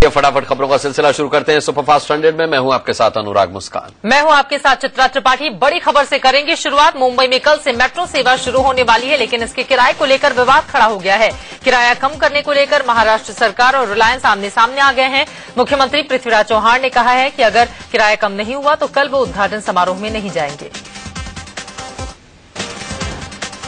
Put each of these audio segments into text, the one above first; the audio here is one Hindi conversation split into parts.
फटाफट खबरों का सिलसिला शुरू करते हैं सुपरफास्ट 100 में। मैं हूं आपके साथ अनुराग मुस्कान। मैं हूं आपके साथ चित्रा त्रिपाठी। बड़ी खबर से करेंगे शुरुआत। मुंबई में कल से मेट्रो सेवा शुरू होने वाली है, लेकिन इसके किराए को लेकर विवाद खड़ा हो गया है। किराया कम करने को लेकर महाराष्ट्र सरकार और रिलायंस आमने सामने आ गए हैं। मुख्यमंत्री पृथ्वीराज चौहान ने कहा है कि अगर किराया कम नहीं हुआ तो कल वो उद्घाटन समारोह में नहीं जाएंगे।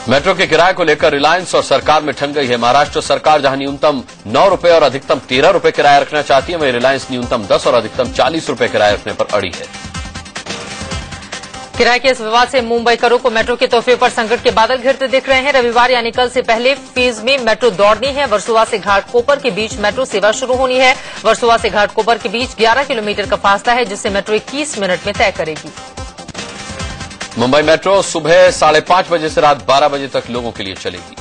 मेट्रो के किराए को लेकर रिलायंस और सरकार में ठन गई है। महाराष्ट्र सरकार जहां न्यूनतम 9 रुपए और अधिकतम 13 रुपए किराया रखना चाहती है, वहीं रिलायंस न्यूनतम 10 और अधिकतम 40 रुपए किराया रखने पर अड़ी है। किराए के इस विवाद से मुंबईकरों को मेट्रो के तोहफे पर संकट के बादल घिरते दिख रहे हैं। रविवार यानी कल से पहले फेज में मेट्रो दौड़नी है। वर्सोवा से घाटकोपर के बीच मेट्रो सेवा शुरू होनी है। वर्सोवा से घाटकोपर के बीच 11 किलोमीटर का फासला है, जिससे मेट्रो 21 मिनट में तय करेगी। मुंबई मेट्रो सुबह 5:30 बजे से रात 12 बजे तक लोगों के लिए चलेगी।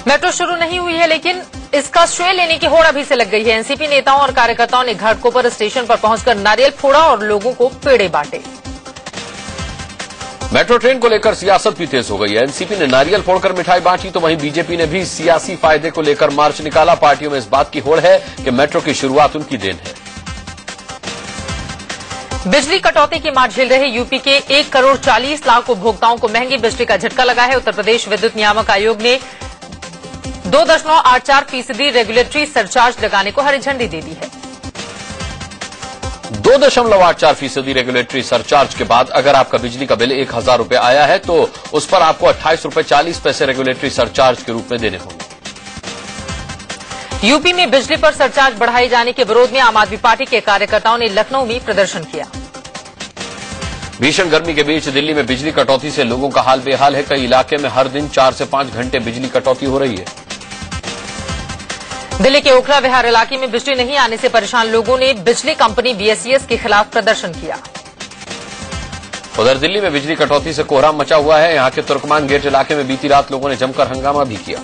मेट्रो शुरू नहीं हुई है, लेकिन इसका श्रेय लेने की होड़ अभी से लग गई है। एनसीपी नेताओं और कार्यकर्ताओं ने घाटकोपर स्टेशन पर पहुंचकर नारियल फोड़ा और लोगों को पेड़े बांटे। मेट्रो ट्रेन को लेकर सियासत भी तेज हो गई है। एनसीपी ने नारियल फोड़कर मिठाई बांटी, तो वहीं बीजेपी ने भी सियासी फायदे को लेकर मार्च निकाला। पार्टियों में इस बात की होड़ है कि मेट्रो की शुरुआत उनकी देन है। बिजली कटौती की मार झेल रहे यूपी के 1 करोड़ 40 लाख उपभोक्ताओं को महंगी बिजली का झटका लगा है। उत्तर प्रदेश विद्युत नियामक आयोग ने 2.84% रेगुलेटरी सरचार्ज लगाने को हरी झंडी दे दी है। 2.84% रेगुलेटरी सरचार्ज के बाद अगर आपका बिजली का बिल 1000 रुपए आया है तो उस पर आपको 28 रुपए 40 पैसे रेगुलेटरी सरचार्ज के रूप में देने होंगे। यूपी में बिजली पर सरचार्ज बढ़ाए जाने के विरोध में आम आदमी पार्टी के कार्यकर्ताओं ने लखनऊ में प्रदर्शन किया। भीषण गर्मी के बीच दिल्ली में बिजली कटौती से लोगों का हाल बेहाल है। कई इलाके में हर दिन 4 से 5 घंटे बिजली कटौती हो रही है। दिल्ली के ओखला विहार इलाके में बिजली नहीं आने से परेशान लोगों ने बिजली कंपनी बीएसईएस के खिलाफ प्रदर्शन किया। उधर दिल्ली में बिजली कटौती से कोहराम मचा हुआ है। यहां के तुर्कमान गेट इलाके में बीती रात लोगों ने जमकर हंगामा भी किया।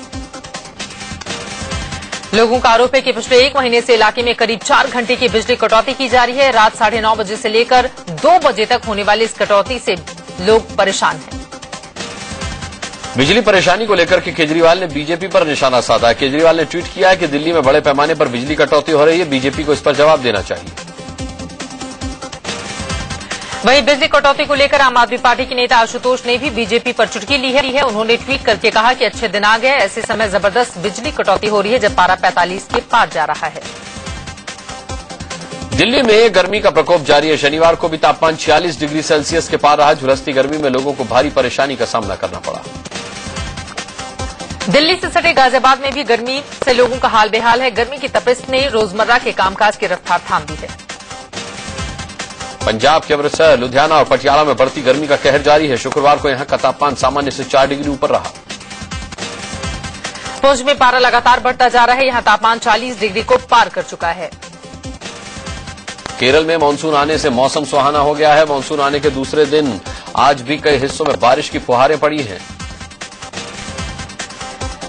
लोगों का आरोप है कि पिछले 1 महीने से इलाके में करीब 4 घंटे की बिजली कटौती की जा रही है। रात 9:30 बजे से लेकर 2 बजे तक होने वाली इस कटौती से लोग परेशान हैं। बिजली परेशानी को लेकर के केजरीवाल ने बीजेपी पर निशाना साधा है। केजरीवाल ने ट्वीट किया है कि दिल्ली में बड़े पैमाने पर बिजली कटौती हो रही है, बीजेपी को इस पर जवाब देना चाहिए। वहीं बिजली कटौती को लेकर आम आदमी पार्टी के नेता आशुतोष ने भी बीजेपी पर चुटकी ली है। उन्होंने ट्वीट करके कहा कि अच्छे दिन आ गए, ऐसे समय जबरदस्त बिजली कटौती हो रही है जब पारा 45 के पार जा रहा है। दिल्ली में गर्मी का प्रकोप जारी है। शनिवार को भी तापमान 46 डिग्री सेल्सियस के पार रहा। झुलसती गर्मी में लोगों को भारी परेशानी का सामना करना पड़ा। दिल्ली से सटे गाजियाबाद में भी गर्मी से लोगों का हाल बेहाल है। गर्मी की तपिश ने रोजमर्रा के कामकाज की रफ्तार थाम दी है। पंजाब के अमृतसर, लुधियाना और पटियाला में बढ़ती गर्मी का कहर जारी है। शुक्रवार को यहां का तापमान सामान्य से 4 डिग्री ऊपर रहा। पुंछ में पारा लगातार बढ़ता जा रहा है। यहां तापमान 40 डिग्री को पार कर चुका है। केरल में मानसून आने से मौसम सुहाना हो गया है। मानसून आने के दूसरे दिन आज भी कई हिस्सों में बारिश की फुहारें पड़ी हैं।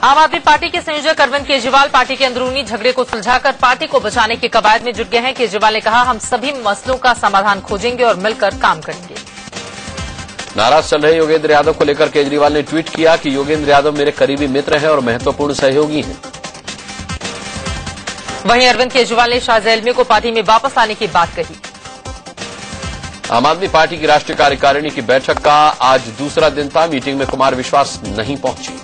आम आदमी पार्टी के संयोजक अरविंद केजरीवाल पार्टी के अंदरूनी झगड़े को सुलझाकर पार्टी को बचाने की कवायद में जुट गए हैं। केजरीवाल ने कहा, हम सभी मसलों का समाधान खोजेंगे और मिलकर काम करेंगे। नाराज चल रहे योगेंद्र यादव को लेकर केजरीवाल ने ट्वीट किया कि योगेंद्र यादव मेरे करीबी मित्र हैं और महत्वपूर्ण सहयोगी हैं। वहीं अरविंद केजरीवाल ने शाह ज़ैलमी को पार्टी में वापस आने की बात कही। आम आदमी पार्टी की राष्ट्रीय कार्यकारिणी की बैठक का आज दूसरा दिन था। मीटिंग में कुमार विश्वास नहीं पहुंची।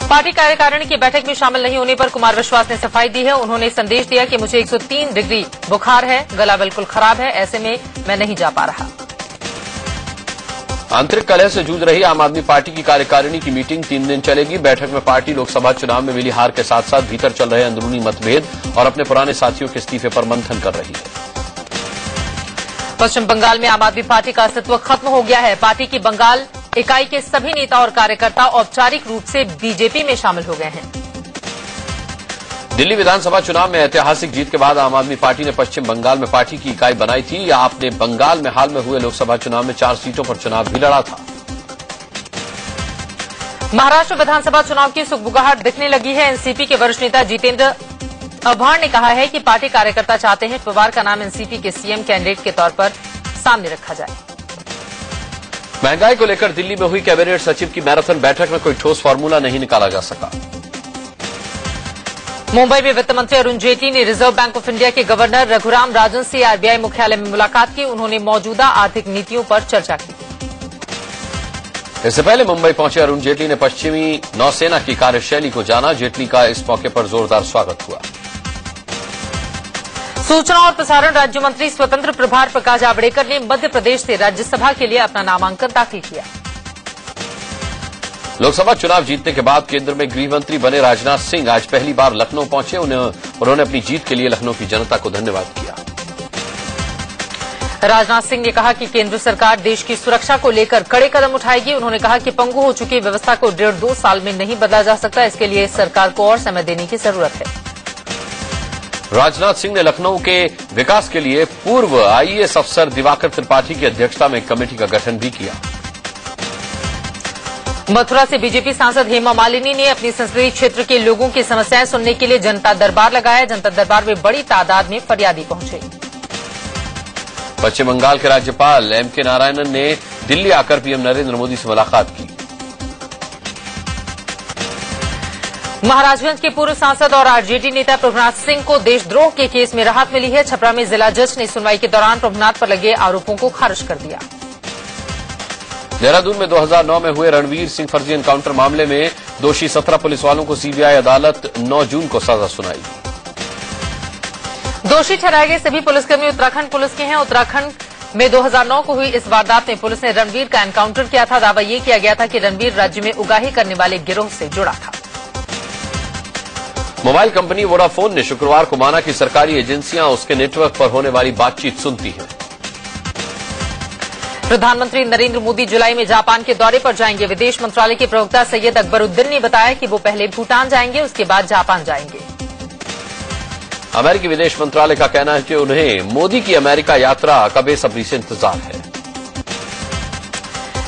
पार्टी कार्यकारिणी की बैठक में शामिल नहीं होने पर कुमार विश्वास ने सफाई दी है। उन्होंने संदेश दिया कि मुझे 103 डिग्री बुखार है, गला बिल्कुल खराब है, ऐसे में मैं नहीं जा पा रहा। आंतरिक कलह से जूझ रही आम आदमी पार्टी की कार्यकारिणी की मीटिंग 3 दिन चलेगी। बैठक में पार्टी लोकसभा चुनाव में मिली हार के साथ साथ भीतर चल रहे अंदरूनी मतभेद और अपने पुराने साथियों के इस्तीफे पर मंथन कर रही है। पश्चिम बंगाल में आम आदमी पार्टी का अस्तित्व खत्म हो गया है। पार्टी की बंगाल इकाई के सभी नेता और कार्यकर्ता औपचारिक रूप से बीजेपी में शामिल हो गए हैं। दिल्ली विधानसभा चुनाव में ऐतिहासिक जीत के बाद आम आदमी पार्टी ने पश्चिम बंगाल में पार्टी की इकाई बनाई थी। या आपने बंगाल में हाल में हुए लोकसभा चुनाव में 4 सीटों पर चुनाव भी लड़ा था। महाराष्ट्र विधानसभा चुनाव की सुगबुगाहट दिखने लगी है। एनसीपी के वरिष्ठ नेता जितेंद्र आव्हाड ने कहा है कि पार्टी कार्यकर्ता चाहते हैं पवार का नाम एनसीपी के सीएम कैंडिडेट के तौर पर सामने रखा जाए। महंगाई को लेकर दिल्ली में हुई कैबिनेट सचिव की मैराथन बैठक में कोई ठोस फार्मूला नहीं निकाला जा सका। मुंबई में वित्त मंत्री अरुण जेटली ने रिजर्व बैंक ऑफ इंडिया के गवर्नर रघुराम राजन से आरबीआई मुख्यालय में मुलाकात की। उन्होंने मौजूदा आर्थिक नीतियों पर चर्चा की। इससे पहले मुंबई पहुंचे अरुण जेटली ने पश्चिमी नौसेना की कार्यशैली को जाना। जेटली का इस मौके पर जोरदार स्वागत हुआ। सूचना और प्रसारण राज्य मंत्री स्वतंत्र प्रभार प्रकाश जावड़ेकर ने मध्य प्रदेश से राज्यसभा के लिए अपना नामांकन दाखिल किया। लोकसभा चुनाव जीतने के बाद केंद्र में गृह मंत्री बने राजनाथ सिंह आज पहली बार लखनऊ पहुंचे। उन्होंने अपनी जीत के लिए लखनऊ की जनता को धन्यवाद किया। राजनाथ सिंह ने कहा कि केंद्र सरकार देश की सुरक्षा को लेकर कड़े कदम उठाएगी। उन्होंने कहा कि पंगु हो चुकी व्यवस्था को 1.5-2 साल में नहीं बदला जा सकता। इसके लिए सरकार को और समय देने की जरूरत है। राजनाथ सिंह ने लखनऊ के विकास के लिए पूर्व आईएएस अफसर दिवाकर त्रिपाठी की अध्यक्षता में एक कमेटी का गठन भी किया। मथुरा से बीजेपी सांसद हेमा मालिनी ने अपनी संसदीय क्षेत्र के लोगों की समस्याएं सुनने के लिए जनता दरबार लगाया। जनता दरबार में बड़ी तादाद में फरियादी पहुंचे। पश्चिम बंगाल के राज्यपाल एमके नारायणन ने दिल्ली आकर पीएम नरेंद्र मोदी से मुलाकात की। महाराजगंज के पूर्व सांसद और आरजेडी नेता प्रभुनाथ सिंह को देशद्रोह के केस में राहत मिली है। छपरा में जिला जज ने सुनवाई के दौरान प्रभुनाथ पर लगे आरोपों को खारिज कर दिया। देहरादून में 2009 में हुए रणवीर सिंह फर्जी एनकाउंटर मामले में दोषी 17 पुलिस वालों को सीबीआई अदालत 9 जून को सजा सुनाएगी। दोषी ठहराए गए सभी पुलिसकर्मी उत्तराखंड पुलिस के हैं। उत्तराखंड में 2009 को हुई इस वारदात में पुलिस ने रणवीर का एनकाउंटर किया था। दावा यह किया गया था कि रणवीर राज्य में उगाही करने वाले गिरोह से जुड़ा था। मोबाइल कंपनी वोडाफोन ने शुक्रवार को माना कि सरकारी एजेंसियां उसके नेटवर्क पर होने वाली बातचीत सुनती हैं। प्रधानमंत्री नरेंद्र मोदी जुलाई में जापान के दौरे पर जाएंगे। विदेश मंत्रालय के प्रवक्ता सैयद अकबरुद्दीन ने बताया कि वो पहले भूटान जाएंगे, उसके बाद जापान जाएंगे। अमेरिकी विदेश मंत्रालय का कहना है कि उन्हें मोदी की अमेरिका यात्रा का बेसब्री से इंतजार है।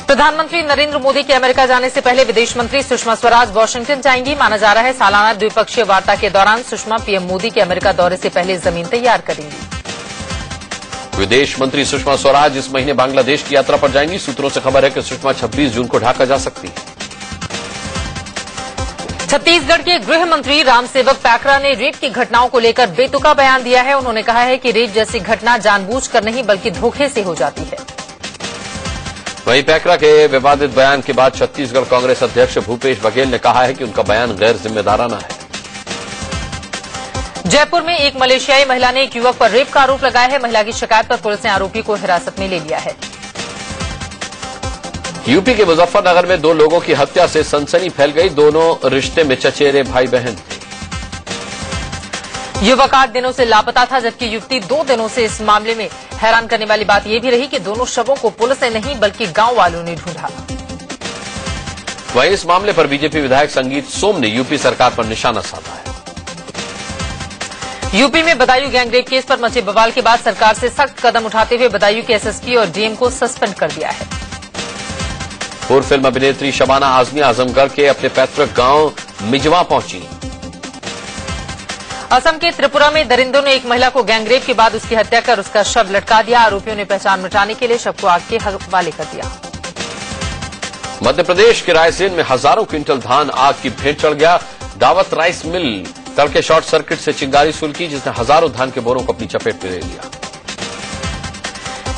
प्रधानमंत्री नरेंद्र मोदी के अमेरिका जाने से पहले विदेश मंत्री सुषमा स्वराज वाशिंगटन जाएंगी। माना जा रहा है सालाना द्विपक्षीय वार्ता के दौरान सुषमा पीएम मोदी के अमेरिका दौरे से पहले जमीन तैयार करेंगी। विदेश मंत्री सुषमा स्वराज इस महीने बांग्लादेश की यात्रा पर जाएंगी। सूत्रों से खबर है कि सुषमा 26 जून को ढाका जा सकती है। छत्तीसगढ़ के गृह मंत्री रामसेवक पैकरा ने रेप की घटनाओं को लेकर बेतुका बयान दिया है। उन्होंने कहा है कि रेप जैसी घटना जानबूझकर नहीं बल्कि धोखे से हो जाती है। वहीं पैकरा के विवादित बयान के बाद छत्तीसगढ़ कांग्रेस अध्यक्ष भूपेश बघेल ने कहा है कि उनका बयान गैर जिम्मेदाराना है। जयपुर में एक मलेशियाई महिला ने एक युवक पर रेप का आरोप लगाया है। महिला की शिकायत पर पुलिस ने आरोपी को हिरासत में ले लिया है। यूपी के मुजफ्फरनगर में 2 लोगों की हत्या से सनसनी फैल गई। दोनों रिश्ते में चचेरे भाई बहन थे। युवक 8 दिनों से लापता था, जबकि युवती 2 दिनों से इस मामले में। हैरान करने वाली बात यह भी रही कि दोनों शवों को पुलिस ने नहीं बल्कि गांव वालों ने ढूंढा। वहीं इस मामले पर बीजेपी विधायक संगीत सोम ने यूपी सरकार पर निशाना साधा है। यूपी में बदायूं गैंगरेप केस पर मचे बवाल के बाद सरकार से सख्त कदम उठाते हुए बदायूं के एसएसपी और डीएम को सस्पेंड कर दिया है। पूर्व फिल्म अभिनेत्री शबाना आजमी आजमगढ़ के अपने पैतृक गांव मिजवा पहुंची। असम के त्रिपुरा में दरिंदों ने एक महिला को गैंगरेप के बाद उसकी हत्या कर उसका शव लटका दिया। आरोपियों ने पहचान मिटाने के लिए शव को आग के हवाले कर दिया। मध्य प्रदेश के रायसेन में हजारों क्विंटल धान आग की भेंट चढ़ गया। दावत राइस मिल तड़के शॉर्ट सर्किट से चिंगारी सुलगी, जिसने हजारों धान के बोरों को अपनी चपेट में ले लिया।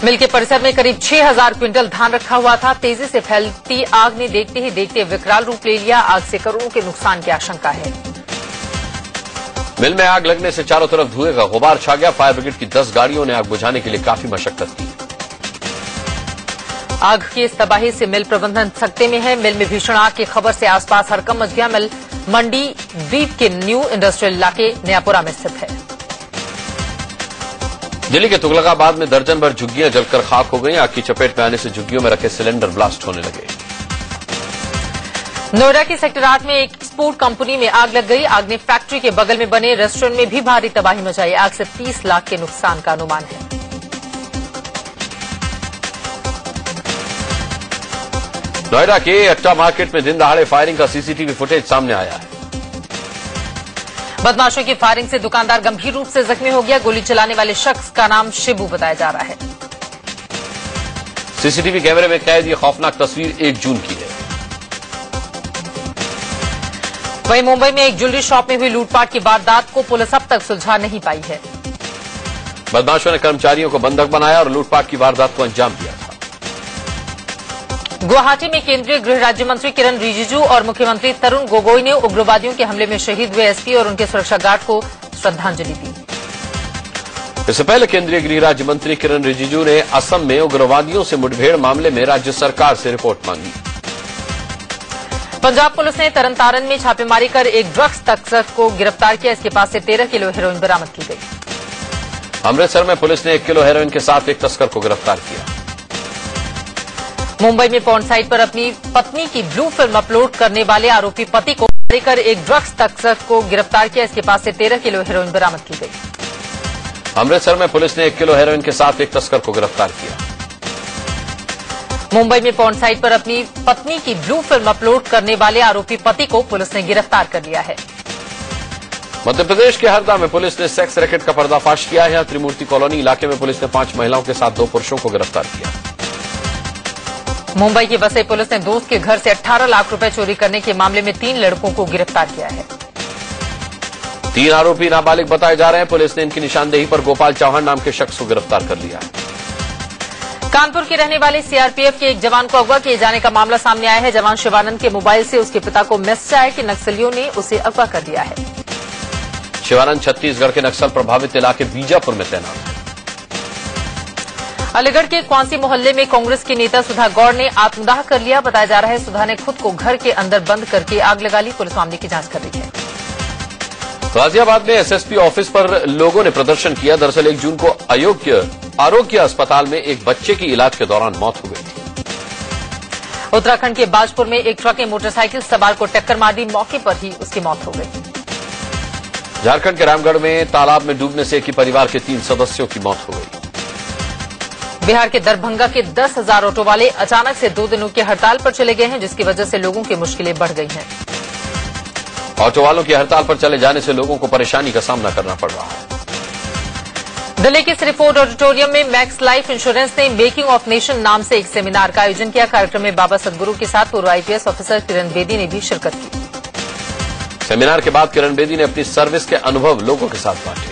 मिल के परिसर में करीब 6000 क्विंटल धान रखा हुआ था। तेजी से फैलती आग ने देखते ही देखते विकराल रूप ले लिया। आग से करोड़ों के नुकसान की आशंका है। मिल में आग लगने से चारों तरफ धुएं का गुबार छा गया। फायर ब्रिगेड की 10 गाड़ियों ने आग बुझाने के लिए काफी मशक्कत की। आग की इस तबाही से मिल प्रबंधन सकते में है। मिल में भीषण आग की खबर से आसपास हड़कंप मच गया। मिल मंडी द्वीप के न्यू इंडस्ट्रियल इलाके नयापुरा में स्थित है। दिल्ली के तुगलकाबाद में दर्जन भर झुग्गियां जलकर खाक हो गई। आग की चपेट में आने से झुग्गियों में रखे सिलेंडर ब्लास्ट होने लगे। नोएडा के सेक्टर 8 में एक एक्सपोर्ट कंपनी में आग लग गई। आग ने फैक्ट्री के बगल में बने रेस्टोरेंट में भी भारी तबाही मचाई। आग से 30 लाख के नुकसान का अनुमान है। नोएडा के अट्टा मार्केट में दिन दहाड़े फायरिंग का सीसीटीवी फुटेज सामने आया है। बदमाशों की फायरिंग से दुकानदार गंभीर रूप से जख्मी हो गया। गोली चलाने वाले शख्स का नाम शिबू बताया जा रहा है। सीसीटीवी कैमरे में कैद ये खौफनाक तस्वीर 1 जून की है। वहीं मुंबई में एक ज्वेलरी शॉप में हुई लूटपाट की वारदात को पुलिस अब तक सुलझा नहीं पाई है। बदमाशों ने कर्मचारियों को बंधक बनाया और लूटपाट की वारदात को अंजाम दिया था। गुवाहाटी में केंद्रीय गृह राज्य मंत्री किरण रिजिजू और मुख्यमंत्री तरुण गोगोई ने उग्रवादियों के हमले में शहीद हुए एसपी और उनके सुरक्षा गार्ड को श्रद्धांजलि दी। इससे पहले केंद्रीय गृह राज्य मंत्री किरण रिजिजू ने असम में उग्रवादियों से मुठभेड़ मामले में राज्य सरकार से रिपोर्ट मांगी। पंजाब पुलिस ने तरनतारन में छापेमारी कर एक ड्रग्स तस्कर को गिरफ्तार किया। इसके पास से 13 किलो हेरोइन बरामद की गई। अमृतसर में पुलिस ने 1 किलो हेरोइन के साथ एक तस्कर को गिरफ्तार किया। मुंबई में पॉर्न साइट पर अपनी पत्नी की ब्लू फिल्म अपलोड करने वाले आरोपी पति को लेकर एक ड्रग्स तस्कर को गिरफ्तार किया। इसके पास से 13 किलो हेरोइन बरामद की गई। अमृतसर में पुलिस ने 1 किलो हेरोइन के साथ एक तस्कर को गिरफ्तार किया। मुंबई में पॉर्न साइट पर अपनी पत्नी की ब्लू फिल्म अपलोड करने वाले आरोपी पति को पुलिस ने गिरफ्तार कर लिया है। मध्य प्रदेश के हरदा में पुलिस ने सेक्स रैकेट का पर्दाफाश किया है। त्रिमूर्ति कॉलोनी इलाके में पुलिस ने 5 महिलाओं के साथ 2 पुरुषों को गिरफ्तार किया। मुंबई की वसई पुलिस ने दोस्त के घर से 18 लाख रुपए चोरी करने के मामले में 3 लड़कों को गिरफ्तार किया है। 3 आरोपी नाबालिग बताए जा रहे हैं। पुलिस ने इनकी निशानदेही पर गोपाल चौहान नाम के शख्स को गिरफ्तार कर लिया है। कानपुर के रहने वाले सीआरपीएफ के एक जवान को अगवा किए जाने का मामला सामने आया है। जवान शिवानंद के मोबाइल से उसके पिता को मैसेज आया कि नक्सलियों ने उसे अगवा कर लिया है। शिवानंद छत्तीसगढ़ के नक्सल प्रभावित इलाके बीजापुर में तैनात है। अलीगढ़ के क्वांसी मोहल्ले में कांग्रेस की नेता सुधा गौड़ ने आत्मदाह कर लिया। बताया जा रहा है सुधा ने खुद को घर के अंदर बंद करके आग लगा ली। पुलिस मामले की जांच कर रही है। गाजियाबाद में एसएसपी ऑफिस पर लोगों ने प्रदर्शन किया। दरअसल 1 जून को आरोग्य अस्पताल में एक बच्चे की इलाज के दौरान मौत हो गई थी। उत्तराखंड के बाजपुर में एक ट्रक ने मोटरसाइकिल सवार को टक्कर मार दी। मौके पर ही उसकी मौत हो गई। झारखंड के रामगढ़ में तालाब में डूबने से एक ही परिवार के 3 सदस्यों की मौत हो गई। बिहार के दरभंगा के 10,000 ऑटो वाले अचानक से 2 दिनों की हड़ताल पर चले गए हैं, जिसकी वजह से लोगों की मुश्किलें बढ़ गई हैं। ऑटो वालों की हड़ताल पर चले जाने से लोगों को परेशानी का सामना करना पड़ रहा है। दिल्ली के श्रीफोर्ड ऑडिटोरियम में मैक्स लाइफ इंश्योरेंस ने मेकिंग ऑफ नेशन नाम से एक सेमिनार का आयोजन किया। कार्यक्रम में बाबा सदगुरु के साथ पूर्व आईपीएस ऑफिसर किरण बेदी ने भी शिरकत की। सेमिनार के बाद किरण बेदी ने अपनी सर्विस के अनुभव लोगों के साथ बांटे।